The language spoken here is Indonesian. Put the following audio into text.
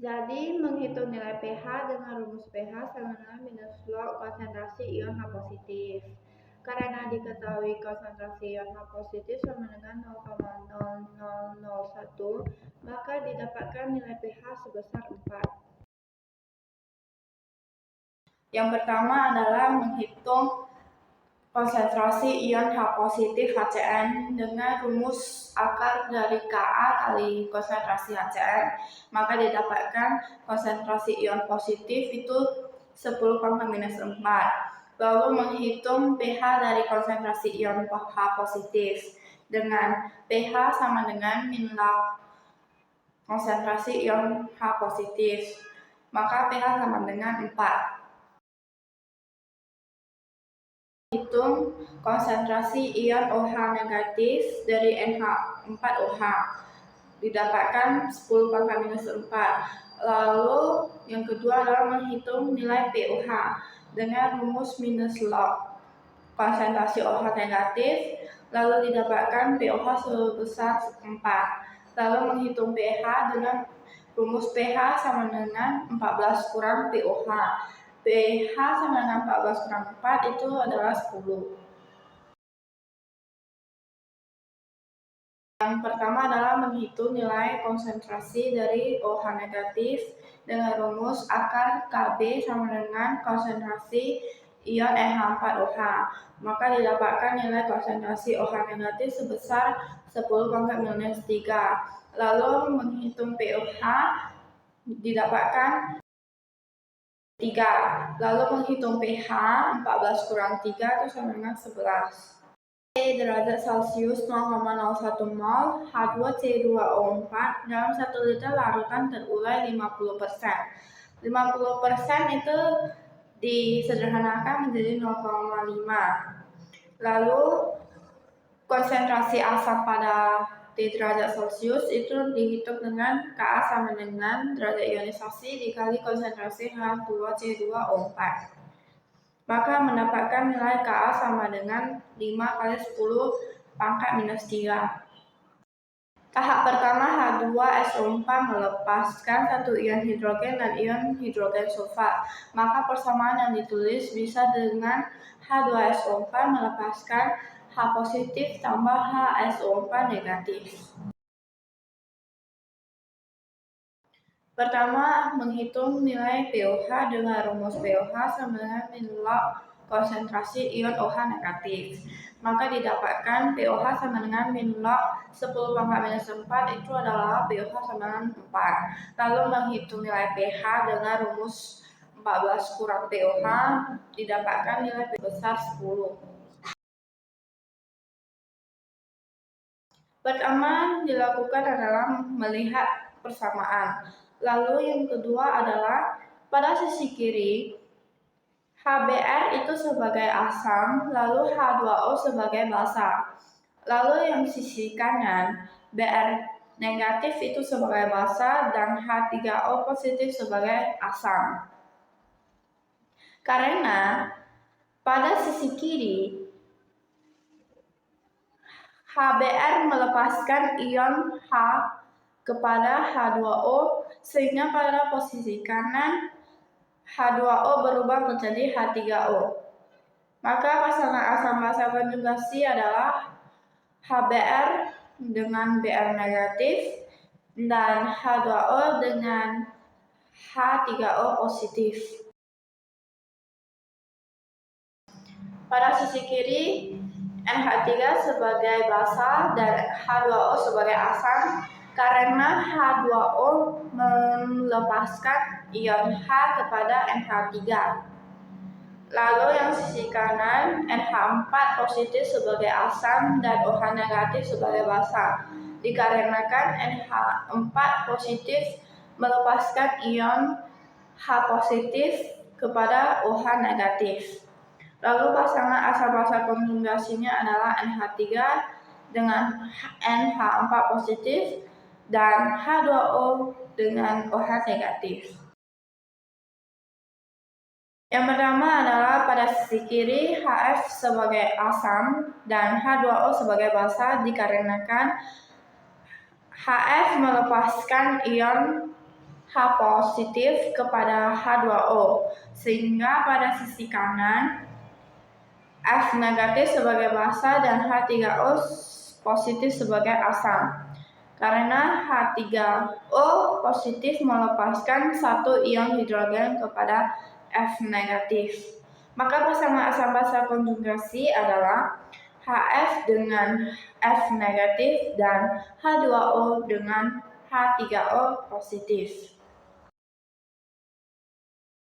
Jadi, menghitung nilai pH dengan rumus pH sama dengan minus log konsentrasi ion H positif. Karena diketahui konsentrasi ion H positif sama dengan 0,0001, maka didapatkan nilai pH sebesar 4. Yang pertama adalah menghitung konsentrasi ion H positif HCN dengan rumus akar dari Ka kali konsentrasi HCN, maka didapatkan konsentrasi ion positif itu 10⁻⁴. Lalu menghitung pH dari konsentrasi ion H positif dengan pH sama dengan min log konsentrasi ion H positif, maka pH sama dengan 4. Hitung konsentrasi ion OH negatif dari NH4OH, didapatkan 10⁻⁴. Lalu yang kedua adalah menghitung nilai pOH dengan rumus minus log konsentrasi OH negatif, lalu didapatkan pOH sebesar 4. Lalu menghitung pH dengan rumus pH sama dengan 14 kurang pOH. pH sama dengan 14 kurang 4 itu adalah 10. Yang pertama adalah menghitung nilai konsentrasi dari OH negatif dengan rumus akar Kb sama dengan konsentrasi ion NH4OH. Maka didapatkan nilai konsentrasi OH negatif sebesar 10⁻⁻3. Lalu menghitung pOH didapatkan 3. Lalu menghitung pH 14 kurang 3 itu sama dengan 11. derajat Celcius 0,01 mol H2C2O4 dalam 1 liter larutan terurai 50%. 50% itu disederhanakan menjadi 0,5. Lalu konsentrasi asap pada derajat Celcius itu dihitung dengan Ka sama dengan derajat ionisasi dikali konsentrasi H2C2O4. Maka mendapatkan nilai Ka sama dengan 5 kali 10⁻⁻3. Tahap pertama H2SO4 melepaskan satu ion hidrogen dan ion hidrogen sulfat. Maka persamaan yang ditulis bisa dengan H2SO4 melepaskan H positif tambah HSO4 negatif. Pertama, menghitung nilai pOH dengan rumus pOH sama dengan min log konsentrasi ion OH negatif. Maka didapatkan pOH sama dengan min log 10⁻⁴ itu adalah pOH sama dengan 4. Lalu menghitung nilai pH dengan rumus 14 kurang pOH didapatkan nilai pH besar 10. Pertama dilakukan adalah melihat persamaan. Lalu yang kedua adalah pada sisi kiri HBr itu sebagai asam, lalu H2O sebagai basa. Lalu yang sisi kanan Br negatif itu sebagai basa dan H3O positif sebagai asam. Karena pada sisi kiri HBr melepaskan ion H kepada H2O sehingga pada posisi kanan H2O berubah menjadi H3O. Maka pasangan asam basa konjugasi adalah HBr dengan Br negatif dan H2O dengan H3O positif. Pada sisi kiri NH3 sebagai basa dan H2O sebagai asam karena H2O melepaskan ion H kepada NH3. Lalu yang sisi kanan NH4 positif sebagai asam dan OH negatif sebagai basa. Dikarenakan NH4 positif melepaskan ion H positif kepada OH negatif. Lalu pasangan asam basa konjugasinya adalah NH3 dengan NH4 positif dan H2O dengan OH negatif. Yang pertama adalah pada sisi kiri HF sebagai asam dan H2O sebagai basa dikarenakan HF melepaskan ion H positif kepada H2O, sehingga pada sisi kanan F negatif sebagai basa dan H3O positif sebagai asam. Karena H3O positif melepaskan satu ion hidrogen kepada F negatif. Maka pasangan asam basa konjugasi adalah HF dengan F negatif dan H2O dengan H3O positif.